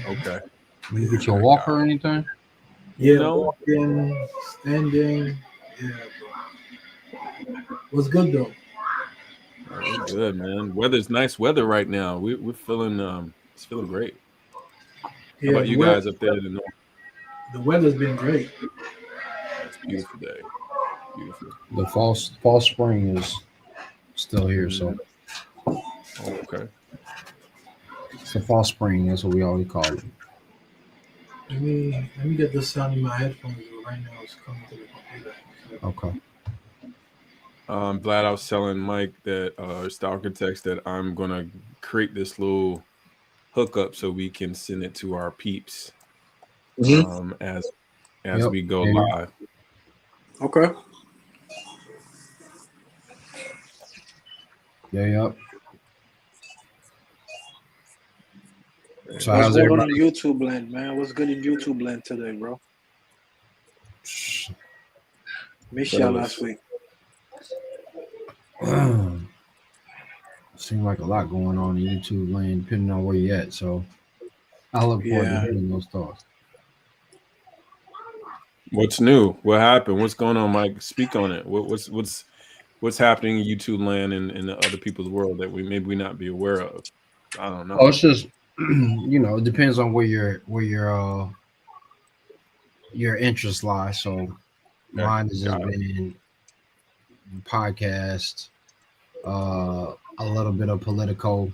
Okay. You get your walker or anything? Yeah, No. walking, standing. Yeah, was good though. Oh, good, man. Weather's nice weather right now. We're feeling it's feeling great. How Yeah, about you guys up there in the north? the weather's been great. It's a beautiful day. Beautiful. The fall spring is still here, so Oh, okay. it's the fall spring. That's what we always call it. Let me get the sound in my headphones. Right now, it's coming to the computer. Okay. I'm glad I was telling Mike that it's the architects that I'm gonna create this little hookup so we can send it to our peeps as Yep. we go Yeah. live. Okay. Yeah. Yep. So What's how's going on in everybody? the YouTube land, man? What's good in YouTube land today, bro? Missed y'all Fellas. last week. Seems like a lot going on in YouTube land, depending on where you're at. So I look forward to Yeah. hearing those thoughts. What's new? What happened? What's going on, Mike? Speak on it. What's happening in YouTube land and the other people's world that we not be aware of? I don't know. Oh, it's just it depends on where your interests lie. So mine has just Got it. been podcast, a little bit of political,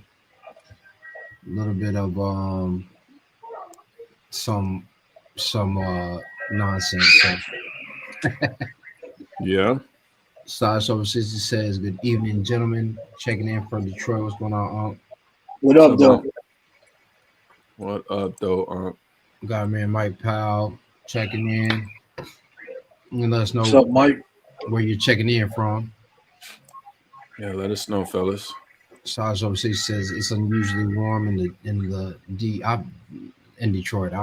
a little bit of some nonsense. So Yeah. Size over 60 says, "Good evening, gentlemen. Checking in from Detroit. What's going on, What up, though? What up, though? Got man Mike Powell checking in. And let us know What's up, Mike? where you're checking in from." Yeah, let us know, fellas. Size over 60 says it's unusually warm in Detroit.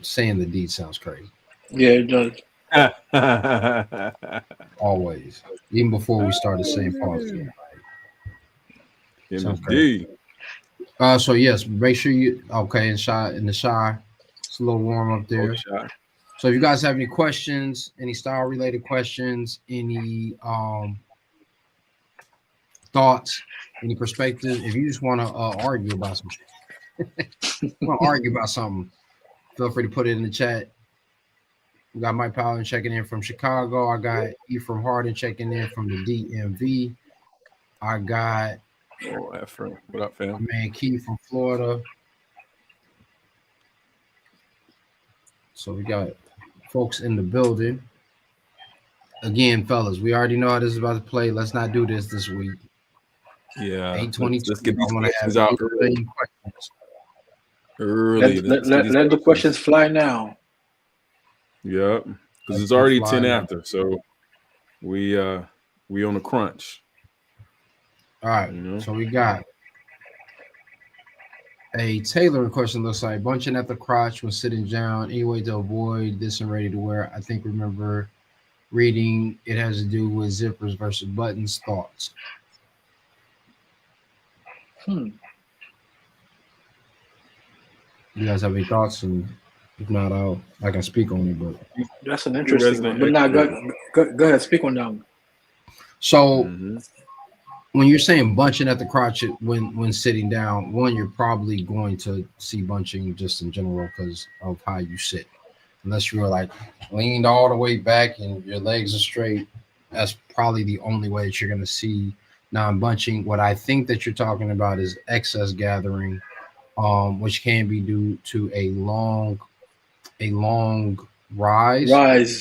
Saying the D sounds crazy. Yeah, it does. Always. Even before we started saying positive. Sounds crazy. Indeed. So yes, make sure you in the shy. It's a little warm up there. So if you guys have any questions, any style related questions, any thoughts, any perspectives, if you just want to argue about some something, feel free to put it in the chat. We got Mike Powell checking in from Chicago. I got Ephraim Harden checking in from the DMV. I got Ephraim. What up, fam? my man Keith from Florida. So we got folks in the building. Again, fellas, we already know how this is about to play. Let's not do this week. Yeah. 8:22. Let's get these questions have out early. Let the questions fly now. Yep. Because it's already 10 after. So we on a crunch. All right. So we got a tailoring question. Looks like bunching at the crotch when sitting down. Any way to avoid this and ready to wear? I think remember reading it has to do with zippers versus buttons. Thoughts? You guys have any thoughts? And if not, I can speak on it. But that's an interesting one. But now, go ahead, speak on that one. So when you're saying bunching at the crotch when sitting down, one, you're probably going to see bunching just in general because of how you sit. Unless you're like leaned all the way back and your legs are straight, that's probably the only way that you're going to see non-bunching. What I think that you're talking about is excess gathering, which can be due to a long rise.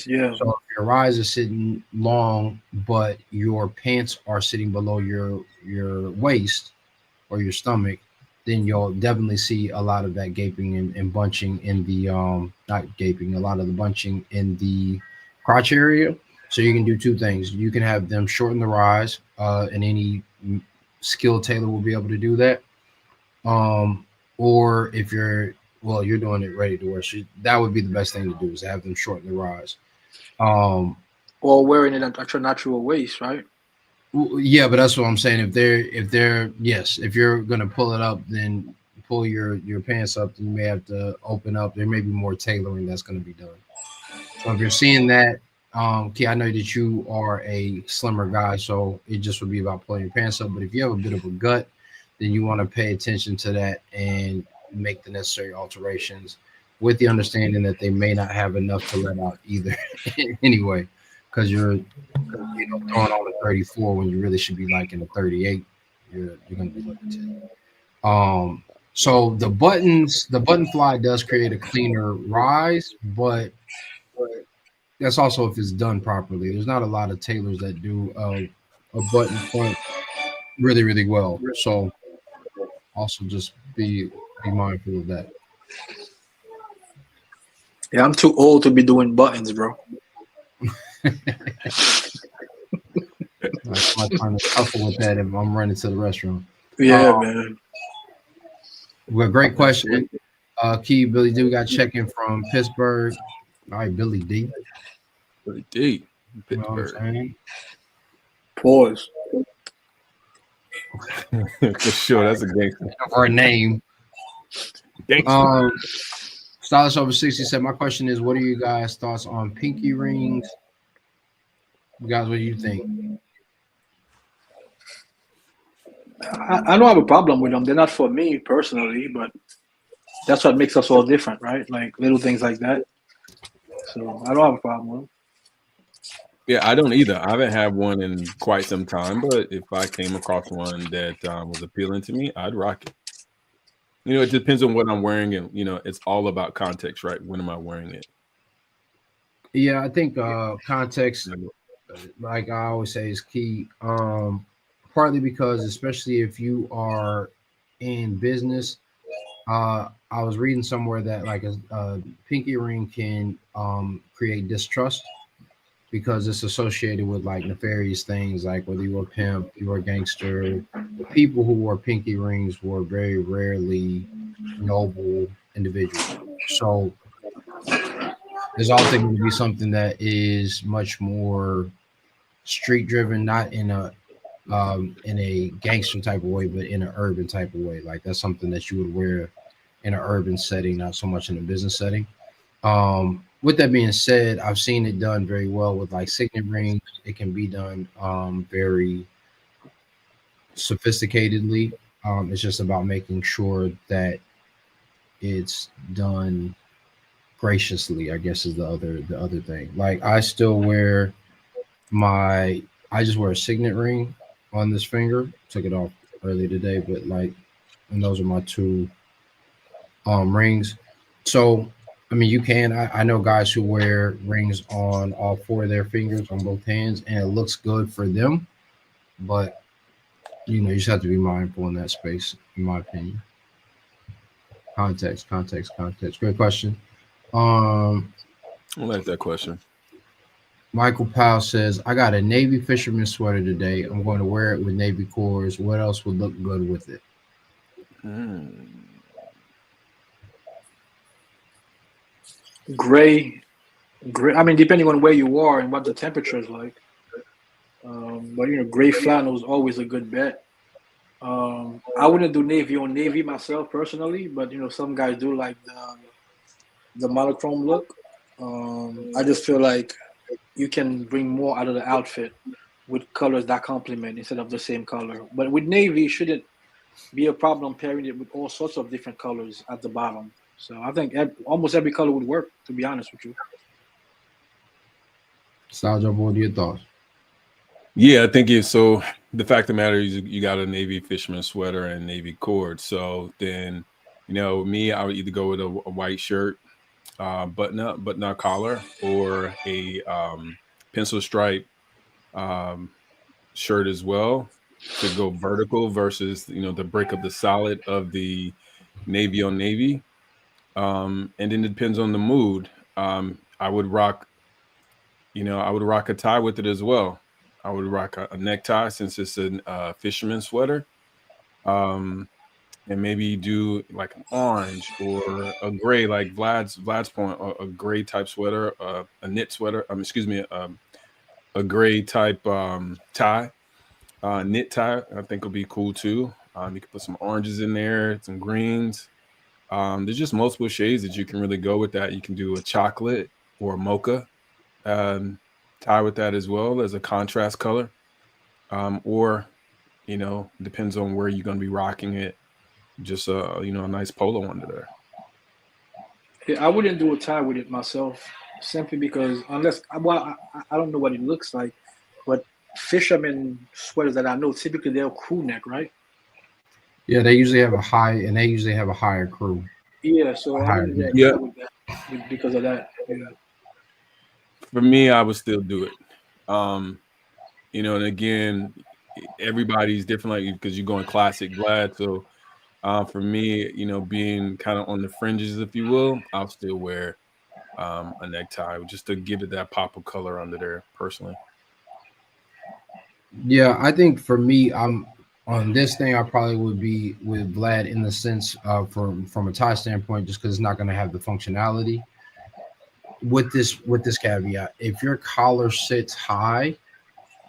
Yeah. So if your rise is sitting long, but your pants are sitting below your waist or your stomach, then you'll definitely see a lot of that gaping and bunching in the not gaping, a lot of the bunching in the crotch area. So you can do two things. You can have them shorten the rise, and any skilled tailor will be able to do that. Or if you're doing it ready to wear, so that would be the best thing to do is have them shorten the rise. Or wearing it at your natural waist, right? Yeah, but that's what I'm saying. If you're gonna pull it up, then pull your pants up, you may have to open up. There may be more tailoring that's going to be done. So if you're seeing that, Key, I know that you are a slimmer guy, so it just would be about pulling your pants up. But if you have a bit of a gut, then you want to pay attention to that and make the necessary alterations, with the understanding that they may not have enough to let out either. Anyway, because you're throwing on a 34 when you really should be like in a 38. You're going to be limited. So the button fly does create a cleaner rise, but that's also if it's done properly. There's not a lot of tailors that do a button front really, really well. So also just be mindful of that. Yeah, I'm too old to be doing buttons, bro. I'm trying to shuffle with that if I'm running to the restroom. Yeah, man. Well, great question. Key, Billy D, we got check-in from Pittsburgh. All right, Billy D. Billy D. You know what I'm saying? Pause. For sure, that's a gangster. Or a name. Gangster. Stylish over 60 said, my question is, what are you guys' thoughts on pinky rings? You guys, what do you think? I don't have a problem with them. They're not for me personally, but that's what makes us all different, right? Like little things like that. So I don't have a problem with them. Yeah, I don't either. I haven't had one in quite some time, but if I came across one that was appealing to me, I'd rock it. You know, it depends on what I'm wearing, and you know, it's all about context, right? When am I wearing it? Yeah, I think context, like I always say, is key. Partly because, especially if you are in business, I was reading somewhere that like a pinky ring can create distrust because it's associated with like nefarious things, like whether you were a pimp, you were a gangster. People who wore pinky rings were very rarely noble individuals. So there's also going to be something that is much more street driven, not in a gangster type of way, but in an urban type of way. Like that's something that you would wear in an urban setting, not so much in a business setting. With that being said, I've seen it done very well with like signet rings. It can be done very sophisticatedly. It's just about making sure that it's done graciously, I guess, is the other thing. Like I still wear I just wear a signet ring on this finger. Took it off earlier today, but like, and those are my two rings. So I mean, you can. I know guys who wear rings on all four of their fingers on both hands, and it looks good for them. But you know, you just have to be mindful in that space, in my opinion. Context. Great question. I like that question. Michael Powell says, I got a Navy fisherman sweater today. I'm going to wear it with Navy cores. What else would look good with it? Gray. I mean, depending on where you are and what the temperature is like. But you know, gray flannel is always a good bet. I wouldn't do navy on navy myself personally, but you know, some guys do like the monochrome look. I just feel like you can bring more out of the outfit with colors that complement instead of the same color. But with navy, it shouldn't be a problem pairing it with all sorts of different colors at the bottom. So I think almost every color would work, to be honest with you. Saljo, what are your thoughts? Yeah, I think it's so. The fact of the matter is, you got a Navy fisherman sweater and Navy cord. So then, you know, me, I would either go with a white shirt, button-up collar, or a pencil stripe shirt as well, to go vertical versus, you know, the break up the solid of the navy on navy. And then it depends on the mood. I would rock, you know, I would rock a tie with it as well. I would rock a necktie since it's a fisherman sweater. And maybe do like an orange or a gray, like Vlad's point, a gray type sweater, a knit sweater. Excuse me, a gray type tie, knit tie. I think will be cool too. You could put some oranges in there, some greens. There's just multiple shades that you can really go with that. You can do a chocolate or a mocha tie with that as well as a contrast color, or depends on where you're going to be rocking it. Just a nice polo under there. Yeah, I wouldn't do a tie with it myself, simply because unless I don't know what it looks like, but fisherman sweaters that I know typically they're crew neck, right? Yeah, they usually have a higher crew. Yeah, so A I higher wouldn't do neck. a Yeah, tie with that because of that. Yeah. for me, I would still do it. And again, everybody's different, like because you're going classic Vlad. So for me, being kind of on the fringes, if you will, I'll still wear a necktie just to give it that pop of color under there personally. Yeah, I think for me, I'm on this thing. I probably would be with Vlad in the sense from a tie standpoint, just because it's not going to have the functionality. With this caveat, if your collar sits high,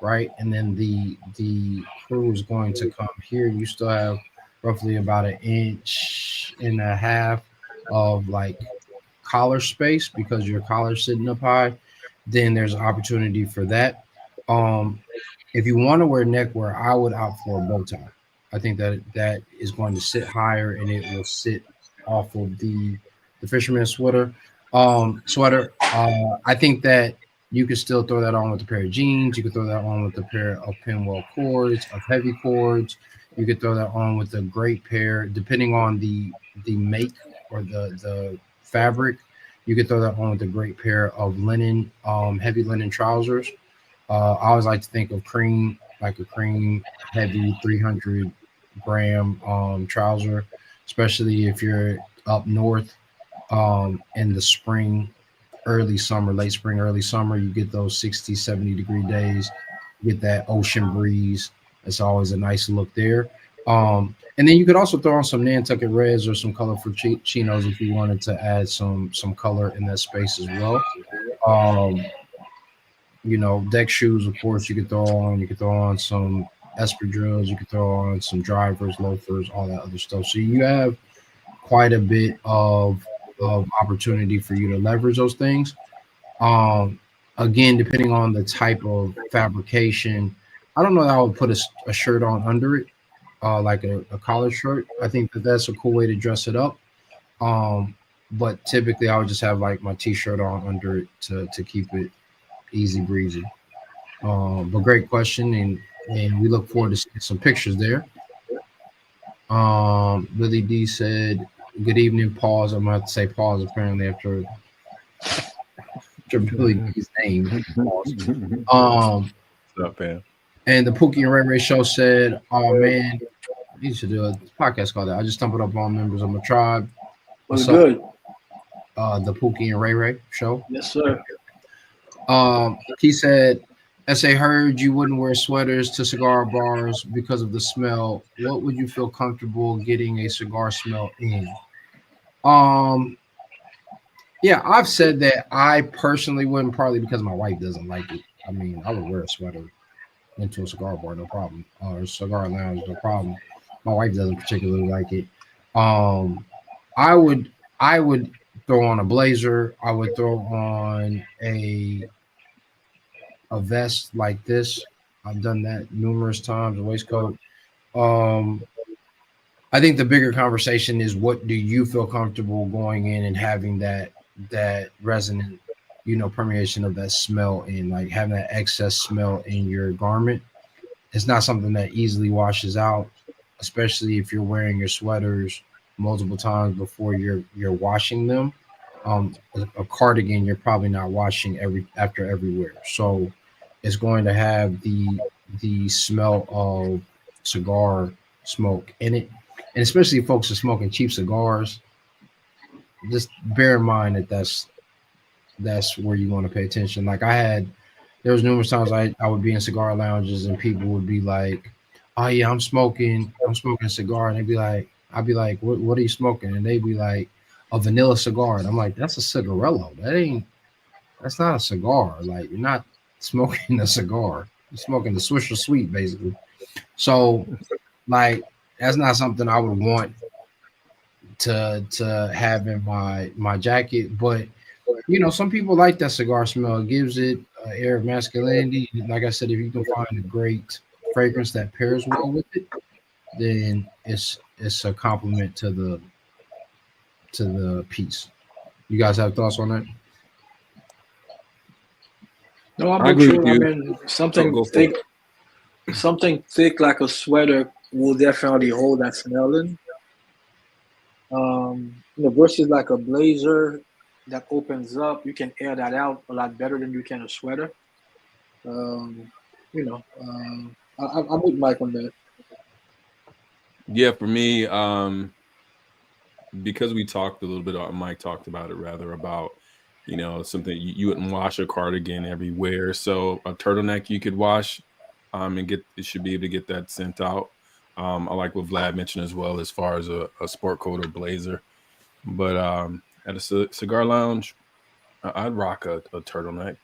right, and then the crew is going to come here, you still have roughly about an inch and a half of like collar space because your collar's sitting up high. Then there's an opportunity for that. Um, if you want to wear neckwear, I would opt for a bow tie. I think that is going to sit higher and it will sit off of the fisherman sweater. I think that you could still throw that on with a pair of jeans. You could throw that on with a pair of pinwheel cords, of heavy cords. You could throw that on with a great pair, depending on the make or the fabric. You could throw that on with a great pair of linen, heavy linen trousers. I always like to think of cream, like a cream heavy 300 gram trouser, especially if you're up north in the spring, early summer, late spring, early summer. You get those 60, 70-degree days, you get that ocean breeze. It's always a nice look there. And then you could also throw on some Nantucket Reds or some colorful chinos if you wanted to add some color in that space as well. Um, deck shoes, of course, you could throw on. You could throw on some espadrilles. You could throw on some drivers, loafers, all that other stuff. So you have quite a bit of opportunity for you to leverage those things. Again, depending on the type of fabrication, I don't know that I would put a shirt on under it, like a collar shirt. I think that's a cool way to dress it up. But typically, I would just have like my t-shirt on under it to keep it easy breezy. But great question, and we look forward to seeing some pictures there. Billy D said, "Good evening, pause." I'm going to say pause apparently after Billy D's name. Pause. What's up, man? And the Pookie and Ray Ray show said, "Oh man, you should do a podcast called that." I just stumbled up on members of my tribe. Was good. The Pookie and Ray Ray show. Yes, sir. He said, "S.A. heard you wouldn't wear sweaters to cigar bars because of the smell. What would you feel comfortable getting a cigar smell in?" Yeah, I've said that I personally wouldn't, probably because my wife doesn't like it. I mean, I would wear a sweater into a cigar bar, no problem, or a cigar lounge, no problem. My wife doesn't particularly like it. I would throw on a blazer. I would throw on a vest like this. I've done that numerous times, a waistcoat. I think the bigger conversation is, what do you feel comfortable going in and having that resonant, permeation of that smell, and like having that excess smell in your garment. It's not something that easily washes out, especially if you're wearing your sweaters multiple times before you're washing them. A cardigan, you're probably not washing after every wear, so it's going to have the smell of cigar smoke in it. And especially if folks are smoking cheap cigars, just bear in mind that that's where you want to pay attention. Like there was numerous times I would be in cigar lounges and people would be like, "Oh yeah, I'm smoking a cigar," and I'd be like, what are you smoking? And they'd be like, "A vanilla cigar," and I'm like, "That's a cigarello. That's not a cigar. Like, you're not smoking a cigar. You're smoking the Swisher Sweet, basically." So, like, that's not something I would want to have in my jacket. But you know, some people like that cigar smell. It gives it an air of masculinity. Like I said, if you can find a great fragrance that pairs well with it, then it's a compliment to the piece. You guys have thoughts on that? No, I'm I with agree with you. I you. mean, Go for it. something thick like a sweater will definitely hold that smell in. Versus like a blazer that opens up, you can air that out a lot better than you can a sweater. Um, I'm with Mike on that. Yeah, for me, because we talked a little bit, Mike talked about it rather about, something you wouldn't wash a cardigan everywhere. So a turtleneck you could wash, and it should be able to get that scent out. I like what Vlad mentioned as well as far as a sport coat or blazer. But at a cigar lounge, I'd rock a turtleneck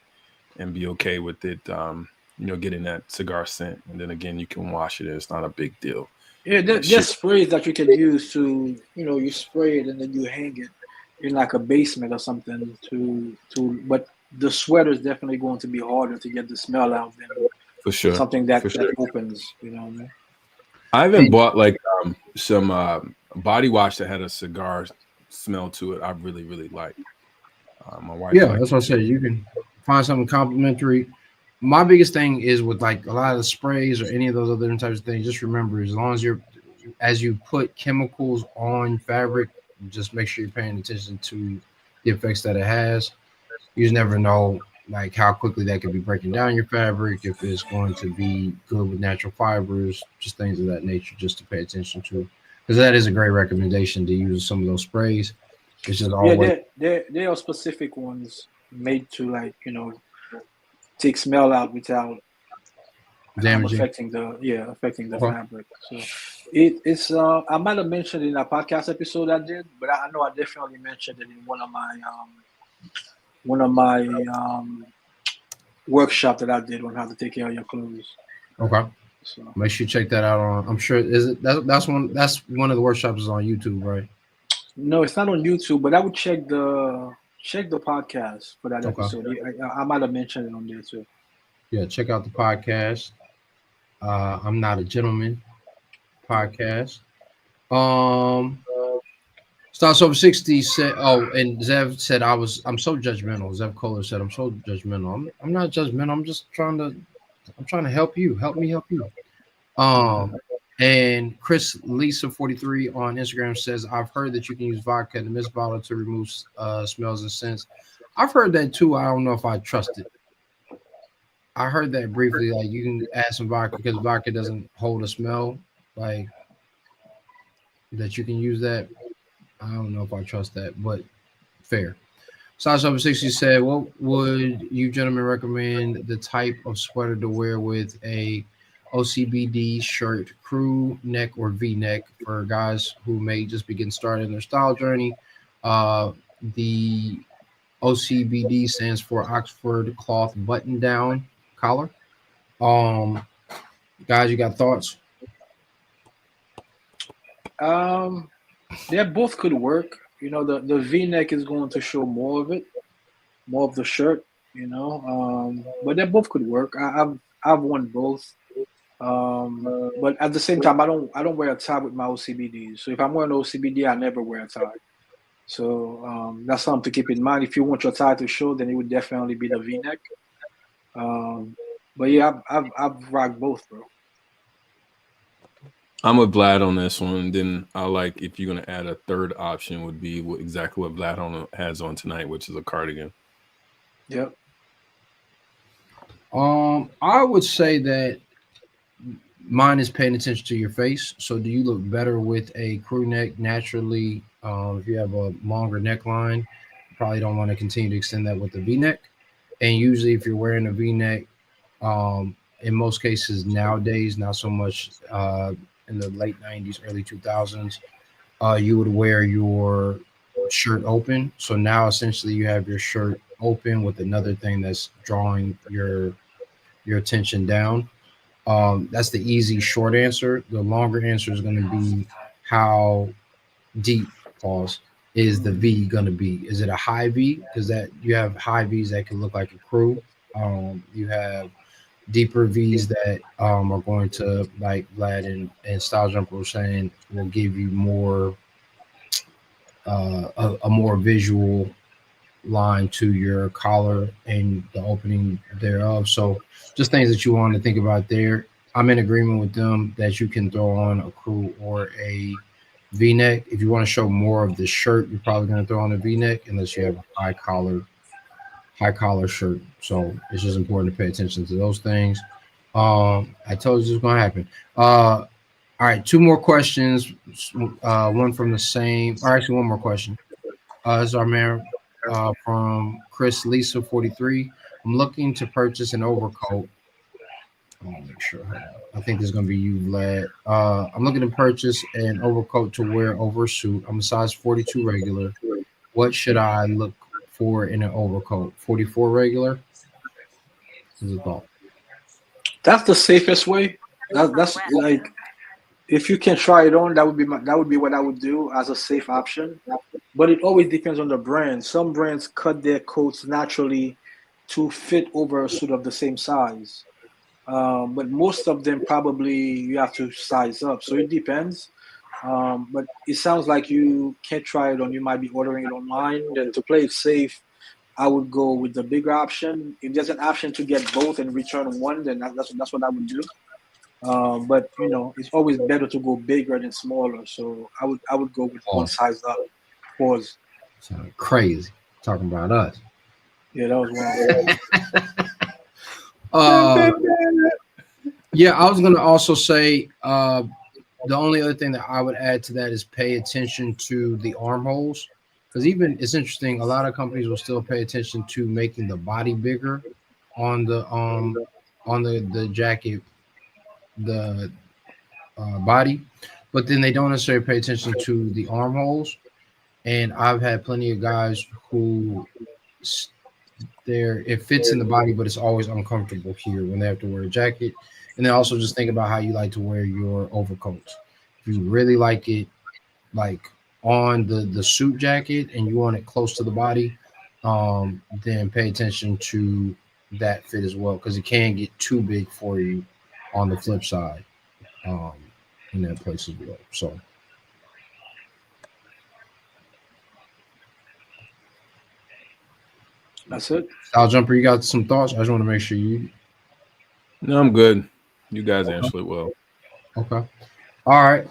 and be okay with it. Getting that cigar scent, and then again, you can wash it. It's not a big deal. Yeah, It there's should sprays that you can use to, you spray it and then you hang it in like a basement or something but the sweater is definitely going to be harder to get the smell out than for sure, something for that sure. opens, you know what I mean? I even bought like some body wash that had a cigar smell to it. I really, really like. My wife Yeah, liked that's what I it too. said. You can find something complimentary. My biggest thing is with like a lot of the sprays or any of those other types of things, just remember as you put chemicals on fabric, just make sure you're paying attention to the effects that it has. You just never know like how quickly that could be breaking down your fabric, if it's going to be good with natural fibers, just things of that nature, just to pay attention to. Because that is a great recommendation to use some of those sprays. It's just Yeah, always there are specific ones made to like, take smell out without damaging. affecting the Okay. fabric. So it's I might have mentioned in a podcast episode I did, but I know I definitely mentioned it in one of my workshop that I did on how to take care of your clothes. Okay. So Make sure you check that out on. I'm sure is it that's one of the workshops is on YouTube, right? no, it's not on YouTube, but I would check the podcast for that Okay. episode. I might have mentioned it on there too. Yeah, check out the podcast. I'm not a gentleman podcast. Um Starts over 60 said, oh, and Zev said I'm so judgmental. Zev Kohler said I'm so judgmental. I'm not judgmental. I'm trying to help you. Help me help you. And Chris Lisa 43 on Instagram says, I've heard that you can use vodka in the mist bottle to remove smells and scents. I've heard that too. I don't know if I trust it. I heard that briefly. Like you can add some vodka because vodka doesn't hold a smell. Like that you can use that. I don't know if I trust that, but fair. Size over 60 said, what would you gentlemen recommend the type of sweater to wear with a OCBD shirt, crew neck or V-neck for guys who may just be getting started in their style journey? The OCBD stands for Oxford Cloth Button Down Collar. Um, Guys, you got thoughts? They both could work. The V-neck is going to show more of it, more of the shirt. But they both could work. I've worn both. But at the same time, I don't wear a tie with my OCBDs. So if I'm wearing OCBD, I never wear a tie. So that's something to keep in mind. If you want your tie to show, then it would definitely be the V-neck. But yeah, I've rocked both, bro. I'm with Vlad on this one. Then I like if you're gonna add a third option would be exactly what Vlad has on tonight, which is a cardigan. Yep. I would say that mine is paying attention to your face. So do you look better with a crew neck naturally? If you have a longer neckline, you probably don't want to continue to extend that with the V-neck. And usually if you're wearing a V-neck, in most cases nowadays, not so much in the late 90s, early 2000s, you would wear your shirt open. So now essentially you have your shirt open with another thing that's drawing your attention down. That's the easy short answer. The longer answer is going to be how deep pause, is the V going to be? Is it a high V? Because that you have high V's that can look like a crew. You have deeper V's that are going to, like Vlad and Style Jumper were saying, will give you more a more visual line to your collar and the opening thereof. So just things that you want to think about there. I'm in agreement with them that you can throw on a crew or a V-neck. If you want to show more of the shirt, you're probably going to throw on a V-neck unless you have a high collar shirt. So it's just important to pay attention to those things. I told you it's going to happen. All right, two more questions. One from the same, or actually one more question. This is our man from Chris Lisa 43. I'm looking to purchase an overcoat. I want to make sure. I think this is going to be you, Vlad. I'm looking to purchase an overcoat to wear over a suit. I'm a size 42 regular. What should I look for in an overcoat? 44 regular? This is a thought. That's the safest way. That's like, if you can try it on, that would be what I would do as a safe option. But it always depends on the brand. Some brands cut their coats naturally to fit over a suit of the same size. But most of them probably you have to size up. So it depends. But it sounds like you can't try it on. You might be ordering it online. Then to play it safe, I would go with the bigger option. If there's an option to get both and return one, then that's what I would do. But it's always better to go bigger than smaller. So I would go with one size up. Pause. Sound crazy talking about us. Yeah, that was one. Yeah, I was gonna also say the only other thing that I would add to that is pay attention to the armholes, because even it's interesting. A lot of companies will still pay attention to making the body bigger on the jacket, the body, but then they don't necessarily pay attention to the armholes. And I've had plenty of guys who it fits in the body, but it's always uncomfortable here when they have to wear a jacket. And then also just think about how you like to wear your overcoats. If you really like it, like on the suit jacket, and you want it close to the body, then pay attention to that fit as well, because it can get too big for you on the flip side in that place as well. So. That's it. Style Jumper, you got some thoughts? I just want to make sure you. No, I'm good. You guys answered it well. Okay. All right.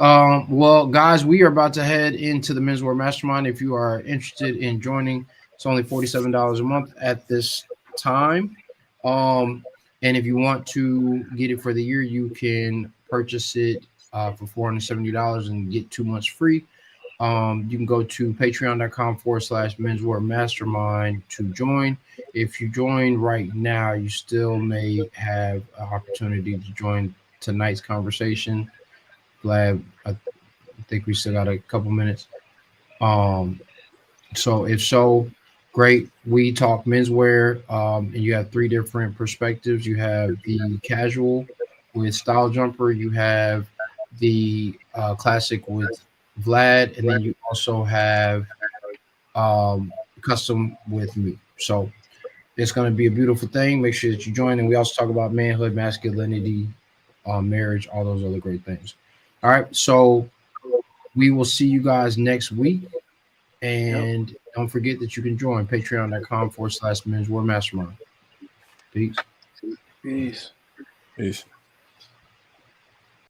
Well, guys, we are about to head into the Menswear Mastermind. If you are interested in joining, it's only $47 a month at this time. And if you want to get it for the year, you can purchase it for $470 and get 2 months free. You can go to patreon.com/Menswear Mastermind to join. If you join right now, you still may have an opportunity to join tonight's conversation. Glad, I think we still got a couple minutes. So if so, great. We talk menswear, and you have 3 different perspectives. You have the casual with Style Jumper, you have the classic with Vlad, and then you also have custom with me. So it's going to be a beautiful thing. Make sure that you join. And we also talk about manhood, masculinity, marriage, all those other great things. All right. So we will see you guys next week. And don't forget that you can join patreon.com/Menswear Mastermind. Peace. Peace. Peace.